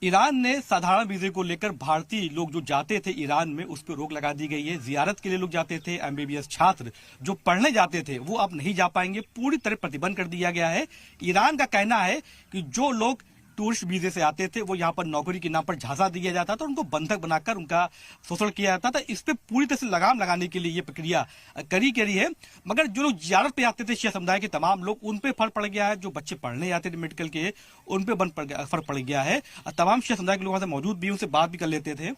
Iran ने साधारण वीजे को लेकर भारतीय लोग जो जाते थे ईरान में उस पर रोक लगा दी गई है। जियारत के लिए लोग जाते थे, एमबीबीएस छात्र जो पढ़ने जाते थे वो अब नहीं जा पाएंगे। पूरी तरह प्रतिबंध कर दिया गया है। ईरान का कहना है कि जो लोग टूरिस्ट वीजे से आते थे वो यहाँ पर नौकरी के नाम पर झांसा दिया जाता था, उनको बंधक बनाकर उनका शोषण किया जाता था। इस पे पूरी तरह से लगाम लगाने के लिए ये प्रक्रिया करी गई है। मगर जो लोग जियारत पे आते थे शिया समुदाय के तमाम लोग, उन पे फर्क पड़ गया है। जो बच्चे पढ़ने जाते थे मेडिकल के, उन पे फर्क पड़ गया है। तमाम शिया समुदाय के लोग वहां से मौजूद भी, उनसे बात भी कर लेते थे।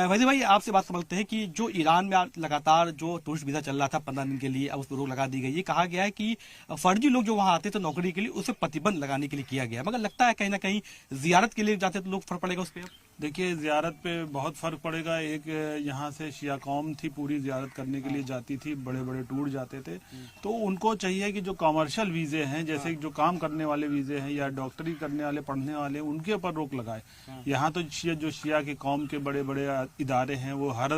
वैसे भाई आपसे बात समझते हैं कि जो ईरान में लगातार जो टूरिस्ट वीजा चल रहा था 15 दिन के लिए, अब उस पर रोक लगा दी गई है। कहा गया है कि फर्जी लोग जो वहां आते थे नौकरी के लिए, उसे प्रतिबंध लगाने के लिए किया गया। मगर लगता है कहीं ना कहीं जियारत के लिए जाते तो लोग फर्क पड़ेगा उस पर। देखिए, जियारत पे बहुत फर्क पड़ेगा। एक यहाँ से शिया कौम थी, पूरी जियारत करने के लिए जाती थी, बड़े बड़े टूर जाते थे। तो उनको चाहिए कि जो कमर्शियल वीजे हैं, जैसे जो काम करने वाले वीजे हैं या डॉक्टरी करने वाले, पढ़ने वाले, उनके ऊपर रोक लगाए। यहाँ तो जो शिया के कौम के बड़े बड़े इदारे हैं वो हर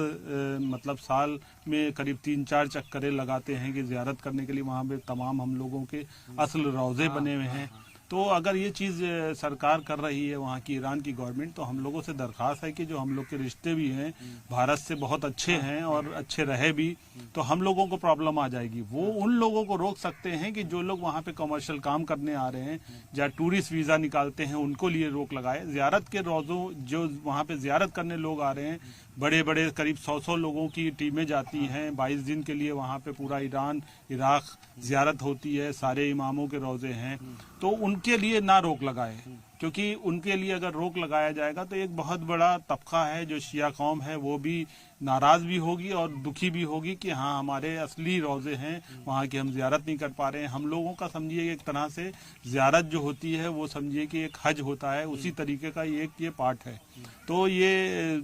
मतलब साल में करीब 3-4 चक्करें लगाते हैं कि जियारत करने के लिए वहाँ पे तमाम हम लोगों के असल रोजे बने हुए हैं। तो अगर ये चीज़ सरकार कर रही है वहाँ की ईरान की गवर्नमेंट, तो हम लोगों से दरख्वास्त है कि जो हम लोग के रिश्ते भी हैं भारत से बहुत अच्छे हैं और अच्छे रहे भी, तो हम लोगों को प्रॉब्लम आ जाएगी। वो उन लोगों को रोक सकते हैं कि जो लोग वहाँ पे कमर्शियल काम करने आ रहे हैं या टूरिस्ट वीज़ा निकालते हैं, उनको लिए रोक लगाए। जियारत के रोज़ों जो वहाँ पे जियारत करने लोग आ रहे हैं, बड़े बड़े करीब 100 लोगों की टीमें जाती हैं 22 दिन के लिए। वहाँ पे पूरा ईरान इराक जियारत होती है, सारे इमामों के रोज़े हैं। तो उनके लिए ना रोक लगाए, क्योंकि उनके लिए अगर रोक लगाया जाएगा तो एक बहुत बड़ा तबका है जो शिया कौम है वो भी नाराज भी होगी और दुखी भी होगी कि हाँ, हमारे असली रोजे हैं वहाँ की हम जियारत नहीं कर पा रहे हैं। हम लोगों का समझिए एक तरह से जियारत जो होती है वो समझिए कि एक हज होता है, उसी तरीके का ये पार्ट है। तो ये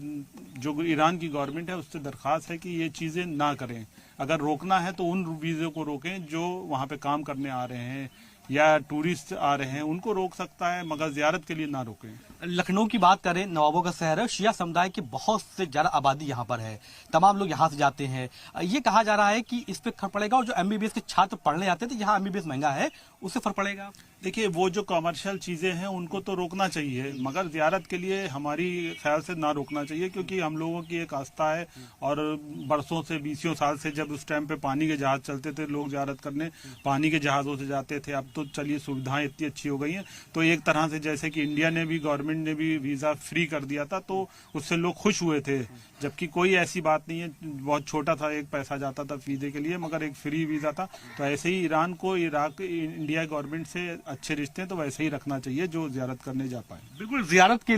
जो ईरान की गवर्नमेंट है उससे दरख्वास्त है कि ये चीज़ें ना करें। अगर रोकना है तो उन वीज़ों को रोकें जो वहाँ पे काम करने आ रहे हैं या टूरिस्ट आ रहे हैं, उनको रोक सकता है, मगर जियारत के लिए ना रोकें। लखनऊ की बात करें, नवाबों का शहर है, शिया समुदाय की बहुत से ज्यादा आबादी यहाँ पर है, तमाम लोग यहाँ से जाते हैं। ये कहा जा रहा है कि इस पे फर्क पड़ेगा। और जो एमबीबीएस के छात्र पढ़ने जाते थे, यहाँ एमबीबीएस महंगा है, उससे फर्क पड़ेगा। देखिए, वो जो कमर्शियल चीजें हैं उनको तो रोकना चाहिए, मगर जियारत के लिए हमारी ख्याल से ना रोकना चाहिए, क्योंकि हम लोगों की एक आस्था है। और बरसों से 20 साल से जब उस टाइम पे पानी के जहाज चलते थे, लोग जियारत करने पानी के जहाजों से जाते थे। अब तो चलिए सुविधाएं इतनी अच्छी हो गई हैं, तो एक तरह से जैसे कि इंडिया ने भी, गवर्नमेंट ने भी वीजा फ्री कर दिया था, तो उससे लोग खुश हुए थे। जबकि कोई ऐसी बात नहीं है, बहुत छोटा था, एक पैसा जाता था वीजे के लिए, मगर एक फ्री वीजा था। तो ऐसे ही ईरान को इंडिया गवर्नमेंट से अच्छे रिश्ते हैं, तो वैसे ही रखना चाहिए जो जियारत करने जा पाए। बिल्कुल, जियारत के